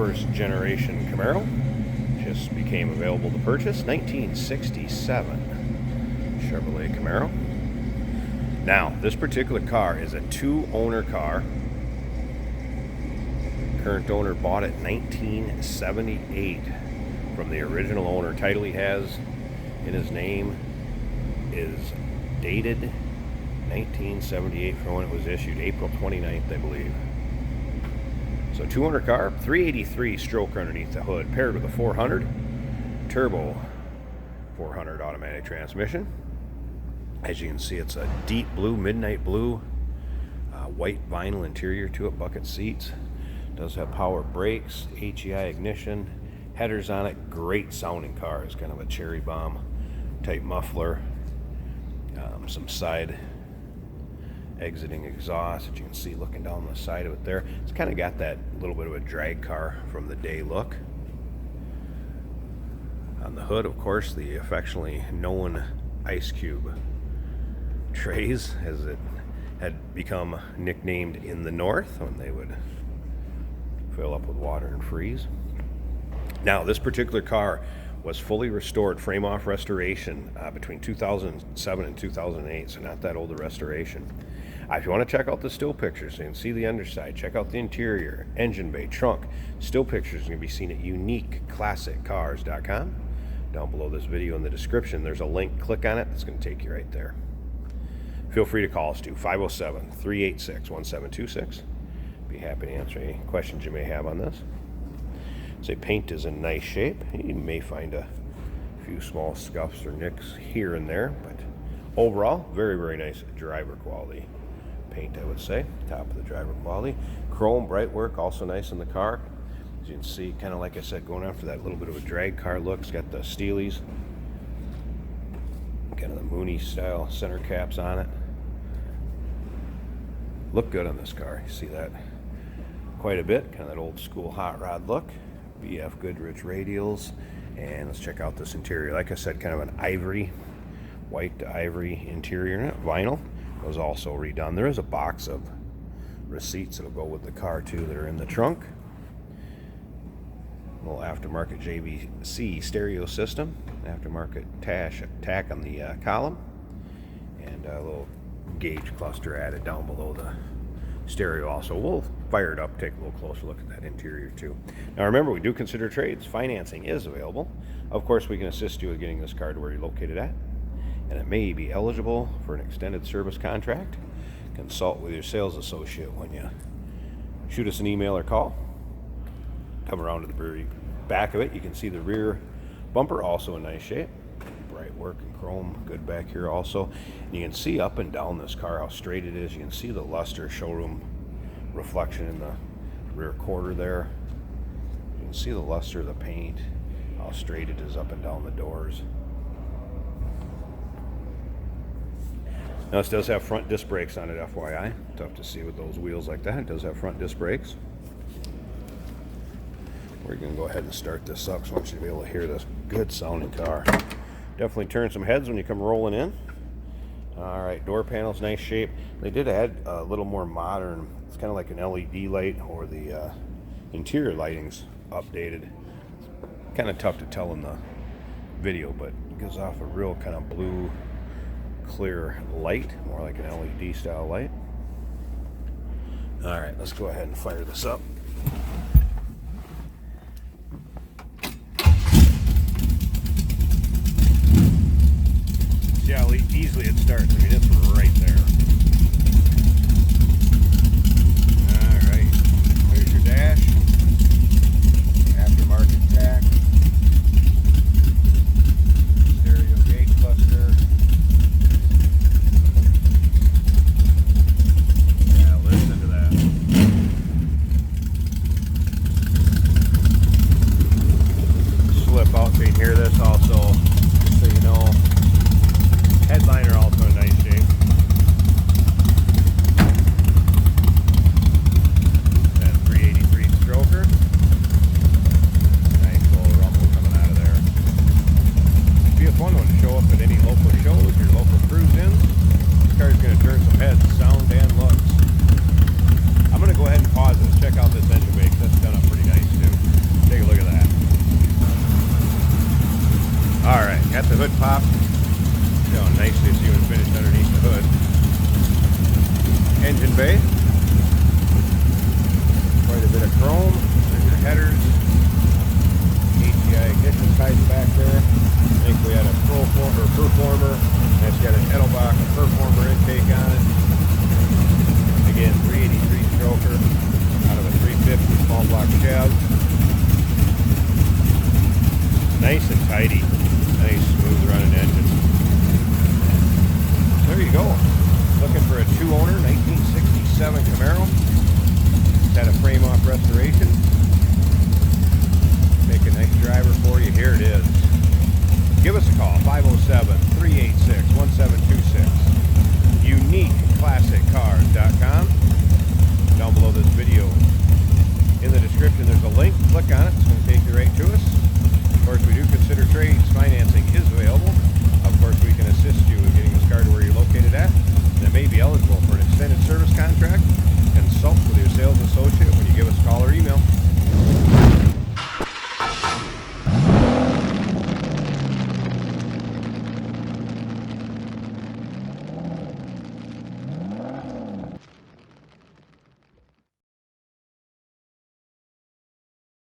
first generation Camaro. Just became available to purchase. 1967 Chevrolet Camaro. Now, this particular car is a two-owner car. Current owner bought it 1978 from the original owner. Title he has in his name is dated 1978 from when it was issued, April 29th, I believe. So two-owner car, 383 stroke underneath the hood, paired with a 400 turbo 400 automatic transmission. As you can see, it's a deep blue, midnight blue, white vinyl interior to it, bucket seats. Does have power brakes, HEI ignition, headers on it. Great sounding car. It's kind of a cherry bomb type muffler. Some side exiting exhaust that you can see looking down the side of it there. It's kind of got that little bit of a drag car from the day look. On the hood, of course, the affectionately known ice cube trays, as it had become nicknamed in the north when they would fill up with water and freeze. Now, this particular car was fully restored, frame off restoration between 2007 and 2008, so not that old a restoration. If you want to check out the still pictures so you can see the underside, check out the interior, engine bay, trunk. Still pictures can be seen at uniqueclassiccars.com. Down below this video in the description, there's a link. Click on it. It's going to take you right there. Feel free to call us to 507-386-1726. Be happy to answer any questions you may have on this. Say paint is in nice shape. You may find a few small scuffs or nicks here and there, but overall, very, very nice driver quality paint, I would say. Top of the driver quality. Chrome bright work, also nice in the car. As you can see, kind of like I said, going after that little bit of a drag car look. It's got the Steelies, kind of the Mooney style center caps on it. Look good on this car. You see that quite a bit, kind of that old school hot rod look. BF Goodrich radials, and let's check out this interior. Like I said, kind of an ivory, white to ivory interior in it. Vinyl was also redone. There is a box of receipts that'll go with the car too that are in the trunk. A little aftermarket JVC stereo system, aftermarket tack on the column, and a little gauge cluster added down below the stereo also. We'll fire it up, take a little closer look at that interior too. Now remember, we do consider trades. Financing is available. Of course, we can assist you with getting this car to where you're located at, and it may be eligible for an extended service contract. Consult with your sales associate when you shoot us an email or call. Come around to the very back of it, you can see the rear bumper, also in nice shape. Bright work and chrome, good back here also. And you can see up and down this car how straight it is. You can see the luster showroom reflection in the rear quarter there. You can see the luster of the paint, how straight it is up and down the doors. Now, this does have front disc brakes on it, FYI. Tough to see with those wheels like that. It does have front disc brakes. We're going to go ahead and start this up, so I want you to be able to hear this good sounding car. Definitely turn some heads when you come rolling in. All right, door panels, nice shape. They did add a little more modern. It's kind of like an LED light, or the interior lighting's updated. Kind of tough to tell in the video, but it gives off a real kind of blue, clear light, more like an LED style light. All right, let's go ahead and fire this up. See how easily it starts. I mean, it's right there. All right, there's your dash. Aftermarket tack. Stereo gauge cluster. Yeah, listen to that. Slip out so you can hear this also, so you know. Headliner also in nice shape. pop. Showing nicely as even finished underneath the hood. Engine bay. Quite a bit of chrome. There's your headers. HDI ignition sights back there. I think we had a performer. That's got an Edelbach performer intake on it. Again, 383 stroker out of a 350 small block Chev. Nice and tidy. Nice smooth running engine. There you go. Looking for a 2-owner 1967 Camaro. It's had a frame off restoration. Make a nice driver for you. Here it is. Give us a call, 507-386-1726.